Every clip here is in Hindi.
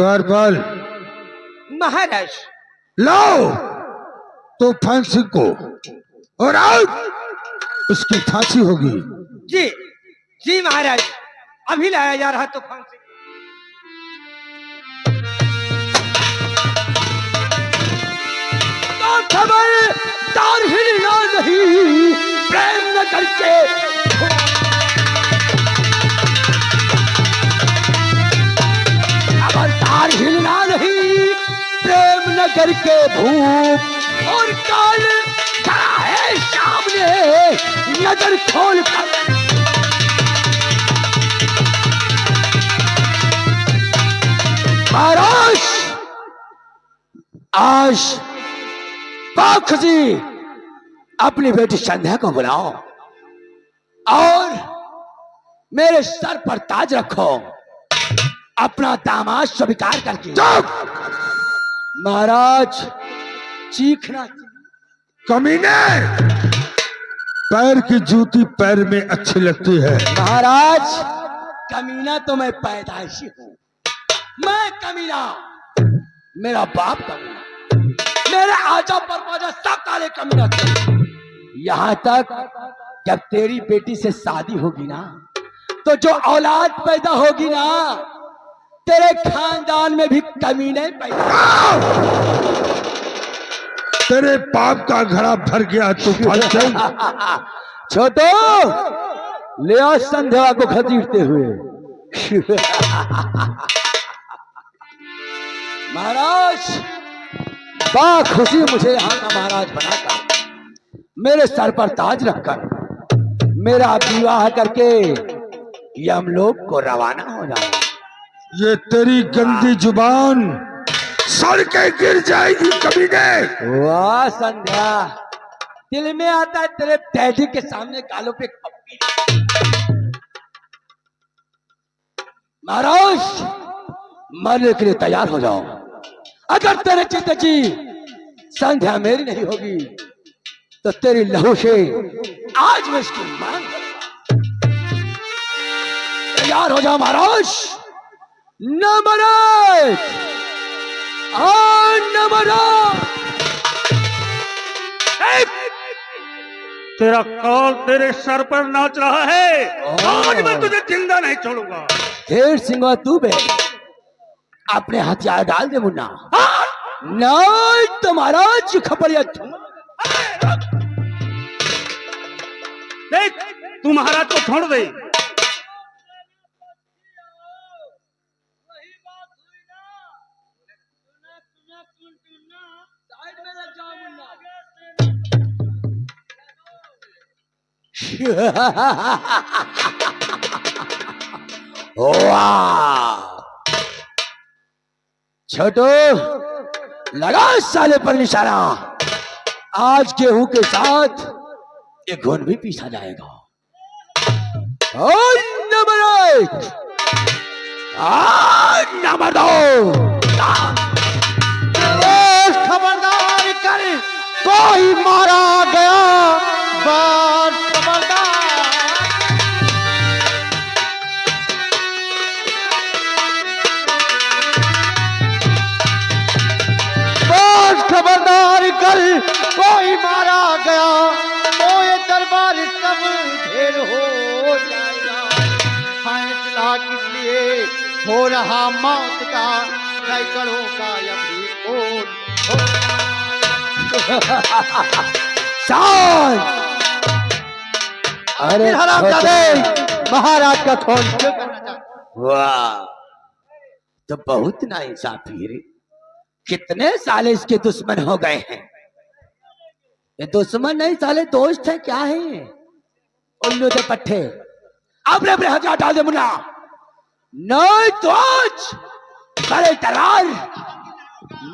गौरबल महाराज। लाओ तो फांसी को और आउट उसकी फांसी होगी। जी जी महाराज, अभी लाया जा रहा तूफान से। तो खबरदार हिलना नहीं, प्रेम न करके खबरदार हिलना नहीं, प्रेम न करके भूप और काल खड़ा है सामने, नजर खोल कर महाराज। आज पाख जी अपनी बेटी संध्या को बुलाओ और मेरे सर पर ताज रखो, अपना दामाद स्वीकार करके। महाराज चीखना। कमीने, पैर की जूती पैर में अच्छी लगती है। महाराज कमीना तो मैं पैदाइशी हूं, मैं कमीना, मेरा बाप कमीना, मेरे आजा परवाजा सब काले कमीना थे। यहां तक जब तेरी बेटी से शादी होगी ना, तो जो औलाद पैदा होगी ना, तेरे खानदान में भी कमीने पैदा। तेरे पाप का घड़ा भर गया तू चल। छोटो ले आओ संध्या को खतीरते हुए। महाराज बा खुशी मुझे यहाँ का महाराज बनाकर, मेरे सर पर ताज रखकर मेरा विवाह करके यमलोक को रवाना हो जाओ। ये तेरी गंदी जुबान सड़ के गिर जाएगी कमीने। वाह संध्या, दिल में आता है तेरे डैडी के सामने गालों पे पप्पी। महाराज मरने के लिए तैयार हो जाओ। अगर तेरे चित्त की संध्या मेरी नहीं होगी तो तेरी लहू से आज मैं इसकी मांग करूंगा। तैयार हो जाओ महाराज। नमराज नमराज। तेरा कॉल तेरे सर पर नाच रहा है। आज मैं तुझे जिंदा नहीं छोड़ूंगा। ढेर सिंगवा तू बे, अपने हथियार डाल दे मुन्ना। नहीं तुम्हारा खपड़िया। देख तू महाराज को छोड़ दे। छोटो लगा साले पर निशाना। आज गेहूं के साथ ये घुन भी पीसा जाएगा। नंबर एक, नंबर दो। खबरदार कर, कोई मारा गया। बस खबरदार। खबरदार कर, कोई मारा गया तो ये दरबार सब ढेर हो जाएगा। फैसला किस लिए हो रहा मौत का, सैकड़ों का अभी कौन। अरे महाराज का खून क्यों करना चाहते? वाह, तो बहुत नाइंसाफी रे। कितने साले इसके दुश्मन हो गए हैं। ये दुश्मन नहीं साले दोस्त है। क्या है उल्लू के पट्टे। अपने अपने हथियार डाल दे मुन्ना, नहीं तो आज बड़े तरार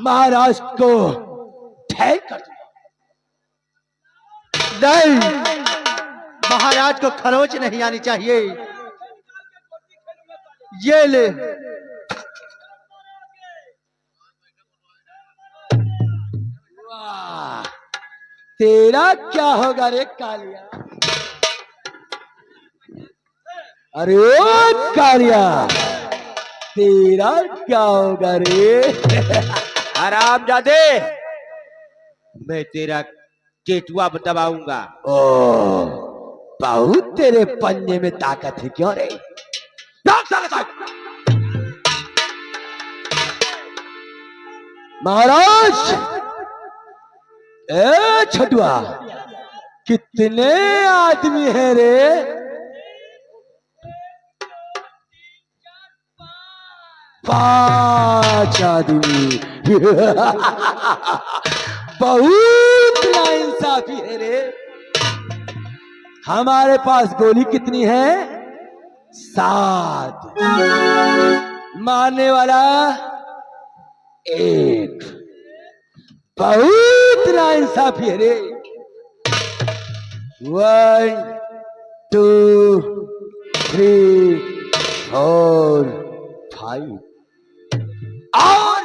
महाराज को ठहर कर। नहीं, महाराज को खरोच नहीं आनी चाहिए। ये ले। तेरा क्या होगा रे कालिया। अरे ओ कालिया, तेरा क्या होगा रे? हरामजादे, मैं तेरा केटुआ दबाऊंगा। ओ, बहुत तेरे पंजे में ताकत है क्यों रे? भाग साले भाग। महाराज, ए छटुआ, कितने आदमी हैं रे? पांच आदमी। बहुत नाइंसाफी है रे। हमारे पास गोली कितनी है? 7। मारने वाला 1। बहुत नाइंसाफी है रे। 1 2 3 4 5। और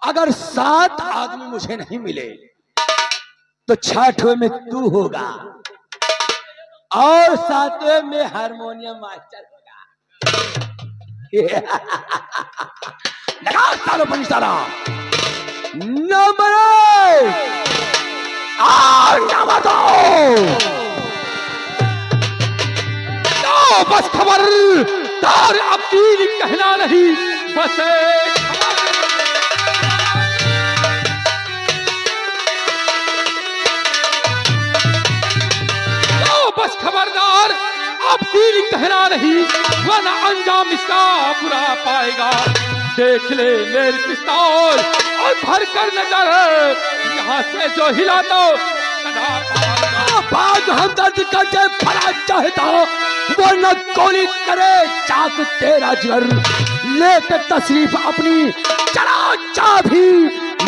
अगर 7 आदमी मुझे नहीं मिले तो 6ठवें में तू होगा और 7वें में हारमोनियम मास्टर होगा। लगा सालों पर निशाना। नंबर 1 और नंबर 2। तो बस खबरदार, अब तीर कहना नहीं, बस एक तो बस खबरदार, अब तीर कहना नहीं, वरना अंजाम इसका बुरा पाएगा। देख ले मेरी पिस्तौल और भर कर नजर, यहाँ से जो हिला तो सदा पाएगा। बाग हमदर्द करके फरा चाहता, वरना गोली करे चाक तेरा जिगर। लेकर तशरीफ अपनी चला चाबी,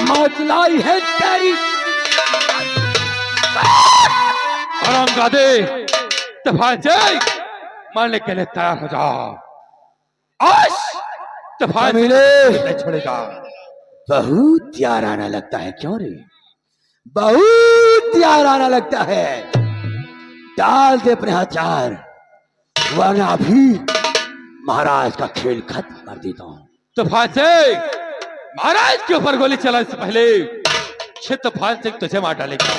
मौत लाई है तेरी। हरामजादे, तफाजे मारने के लिए तैयार हो जाओ। आज तफाजे नहीं छोड़ेगा। बहुत याराना लगता है क्यों रे? बहुत याराना लगता है। डाल दे अपने हथियार, वरना अभी महाराज का खेल खत्म कर देता हूं। तफाजे, महाराज के ऊपर गोली चलाने से पहले तफाज से तुझे मार डालेगा।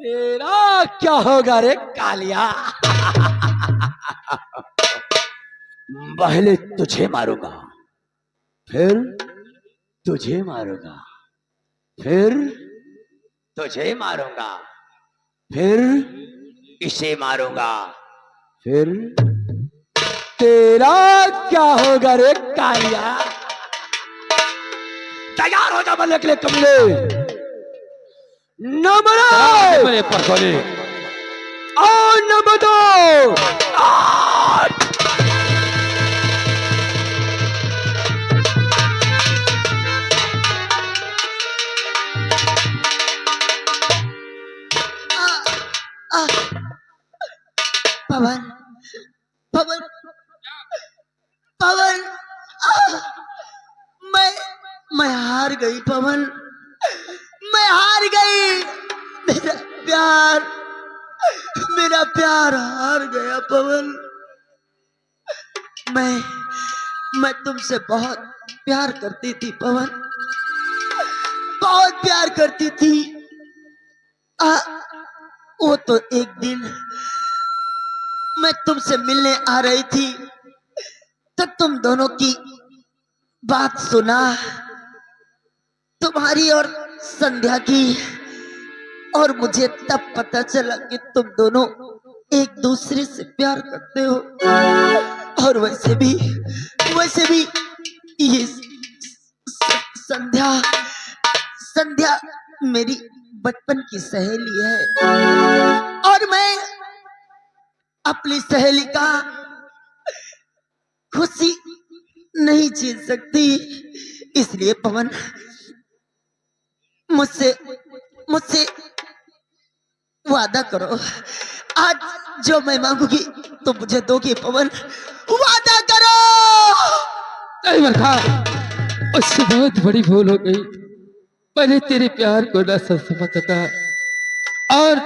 तेरा क्या होगा रे कालिया? पहले तुझे मारूंगा, फिर तुझे मारूंगा, फिर तुझे मारूंगा, फिर इसे मारूंगा, फिर तेरा क्या होगा रे कालिया? तैयार हो जा मरने के लिए कमले। नंबर 1 मेरे पर गोली और नंबर 2। पवन, पवन, पवन, मैं हार गई पवन, मैं हार गई। मेरा प्यार हार गया पवन। मैं तुमसे बहुत प्यार करती थी पवन, बहुत प्यार करती थी। वो तो एक दिन मैं तुमसे मिलने आ रही थी, तब तुम दोनों की बात सुना, तुम्हारी और संध्या की, और मुझे तब पता चला कि तुम दोनों एक दूसरे से प्यार करते हो। और वैसे भी ये संध्या मेरी बचपन की सहेली है, और मैं अपनी सहेली का खुशी नहीं छीन सकती। इसलिए पवन, मुझसे वादा करो, जो मैं मांगूंगी तो मुझे दोगे पवन, वादा करो। नहीं बरखा, उससे बहुत बड़ी भूल हो गई। मैंने तेरे प्यार को न समझ सका और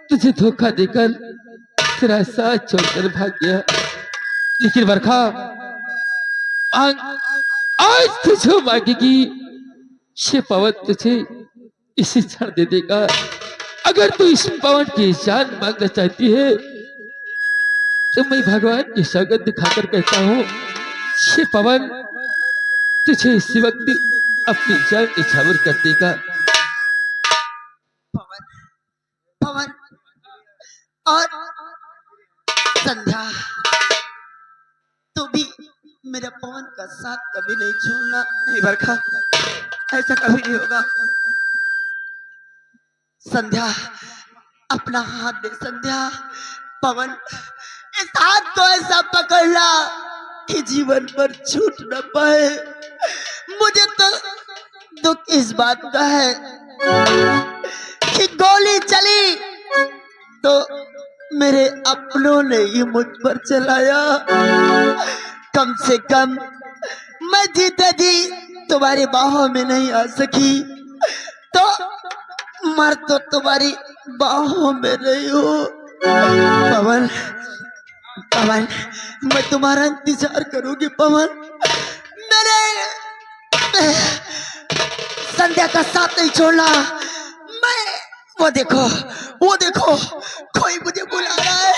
तुझे धोखा देकर तेरा साथ छोड़कर भाग गया। लेकिन बरखा, मांग, आज तुझे मांगेगी ये पवन तुझे इसी क्षण दे देगा। अगर तू इस पवन की जान मांगना चाहती है तो मैं भगवान की सौगंध दिखाकर कहता हूँ, ये पवन तुझे इसी वक्त अपनी जान निछावर कर देगा। पवन, पवन और संध्या, तू भी मेरा पवन का साथ कभी नहीं छोड़ना। नहीं बरखा, ऐसा कभी नहीं होगा। संध्या, अपना हाथ दे संध्या। पवन, इस हाथ को ऐसा पकड़ना कि जीवन पर छूट न पाए। मुझे तो दुख इस बात का है कि गोली चली तो मेरे अपनों ने ही मुझ पर चलाया। कम से कम मैं जीते जी तुम्हारी बाहों में नहीं आ सकी तो मर तो तुम्हारी बाहों में रही हो। पवन, पवन, मैं तुम्हारा इंतजार करूंगी पवन। मेरे संध्या का साथ नहीं छोड़ना। मैं वो देखो, वो देखो, कोई मुझे बुला रहा है।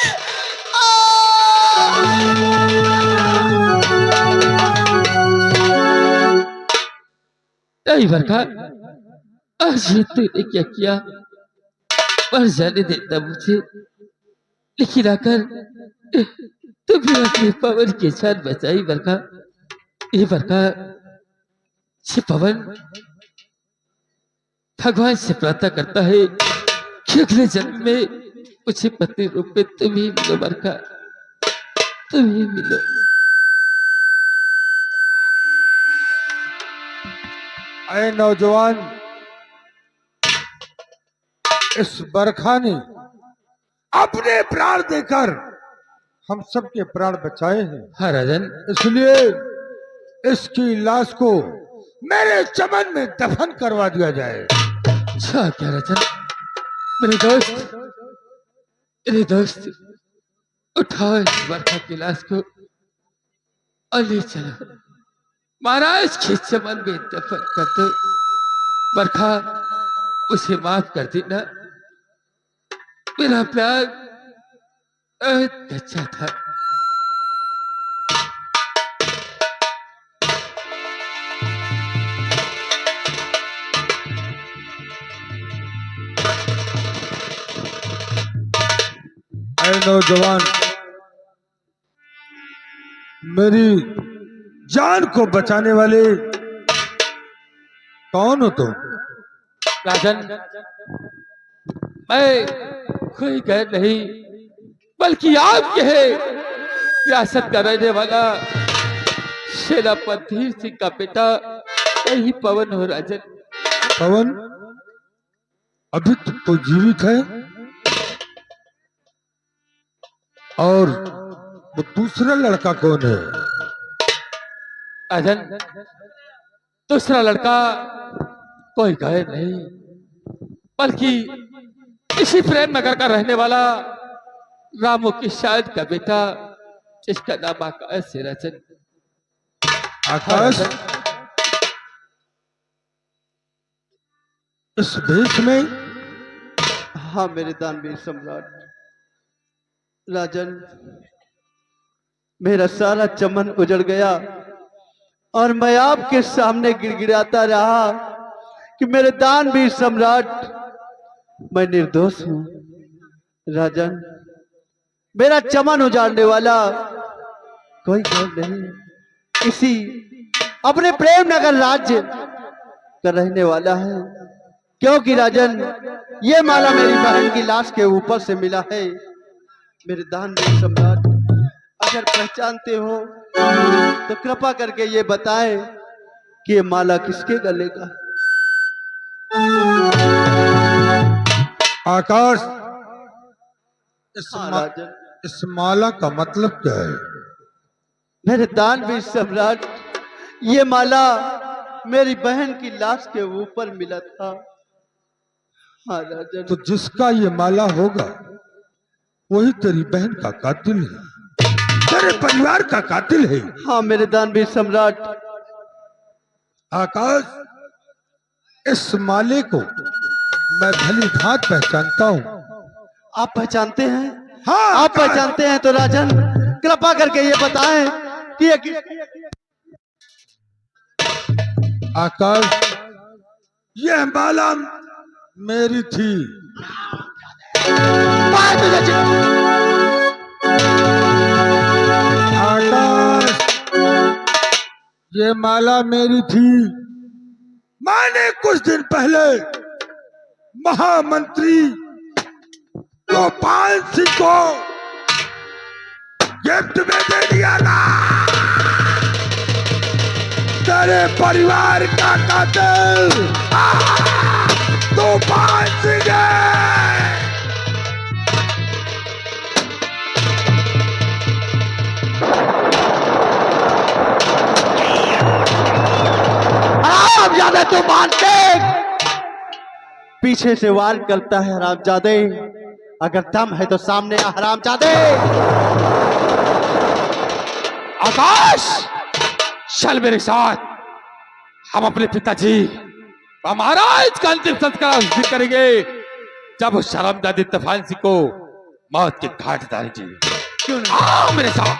नहीं बरखा, आज ये तूने क्या किया? मर जाने देता मुझे, लेकिन आकर तुमने अपने पवन की जान बचाई बरखा। ये बरखा, ये पवन भगवान से प्रार्थना करता है कि अगले जन्म में मुझे पति रूप में तुम ही मिलो बरखा, तुम ही मिलो। अरे नौजवान, इस बरखा ने अपने प्राण देकर हम सबके प्राण बचाए हैं। हाँ राजन, इसलिए इसकी लाश को मेरे चमन में दफन करवा दिया जाए। अच्छा क्या राजन? मेरे दोस्त उठाओ इस बरखा की लाश को और ले चलो महाराज के चमन में दफन कर दो। बरखा, उसे माफ कर देना, मेरा प्यार बहुत अच्छा था। अरे नौजवान, मेरी जान को बचाने वाले कौन हो तुम? राजन, मैं कोई गैर नहीं बल्कि आपके है रियासत का रहने वाला सेनापति सिंह का बेटा यही पवन हो राजन। पवन अभी तक तो जीवित है और वो दूसरा लड़का कौन है? राजन, दूसरा लड़का कोई गैर नहीं बल्कि इसी प्रेम नगर का रहने वाला रामू किशान का बेटा जिसका नाम आकाश है राजन। आकाश, इस देश में? हाँ मेरे दानवीर सम्राट राजन, मेरा सारा चमन उजड़ गया और मैं आपके सामने गिड़गिड़ाता रहा कि मेरे दानवीर सम्राट, मैं निर्दोष हूं। राजन, मेरा चमन उजाड़ने वाला कोई और नहीं, इसी अपने प्रेम नगर राज्य का रहने वाला है। क्योंकि राजन, ये माला मेरी बहन की लाश के ऊपर से मिला है। मेरे दानवीर सम्राट, अगर पहचानते हो तो कृपा करके ये बताएं कि ये माला किसके गले का? आकाश, हाँ राजन, इस माला का मतलब क्या है? मेरे दानवीर सम्राट, ये माला मेरी बहन की लाश के ऊपर मिला था। हाँ राजन, तो जिसका ये माला होगा वही तेरी बहन का कातिल है, तेरे परिवार का कातिल है। हाँ मेरे दानवीर सम्राट। आकाश, इस माले को मैं भली भांति पहचानता हूँ। आप पहचानते हैं? हाँ आप आकाश, पहचानते हैं तो राजन कृपा करके ये बताएं कि ये आकाश, यह माला मेरी थी। आकाश, ये माला मेरी थी। मैंने कुछ दिन पहले महामंत्री गोपाल सिंह को गिफ्ट में दे दिया था। तेरे परिवार का कातिल गोपाल सिंह है। हरामजादे तू मानते, पीछे से वार करता है हरामजादे। अगर दम है तो सामने आ हरामजादे। आकाश, चल मेरे साथ। हम अपने पिताजी महाराज का अंतिम संस्कार उस दिन करेंगे जब उस शर्मजादी तूफान सिंह को मौत के घाट उतारेंगे। क्यों नहीं? आओ मेरे साथ।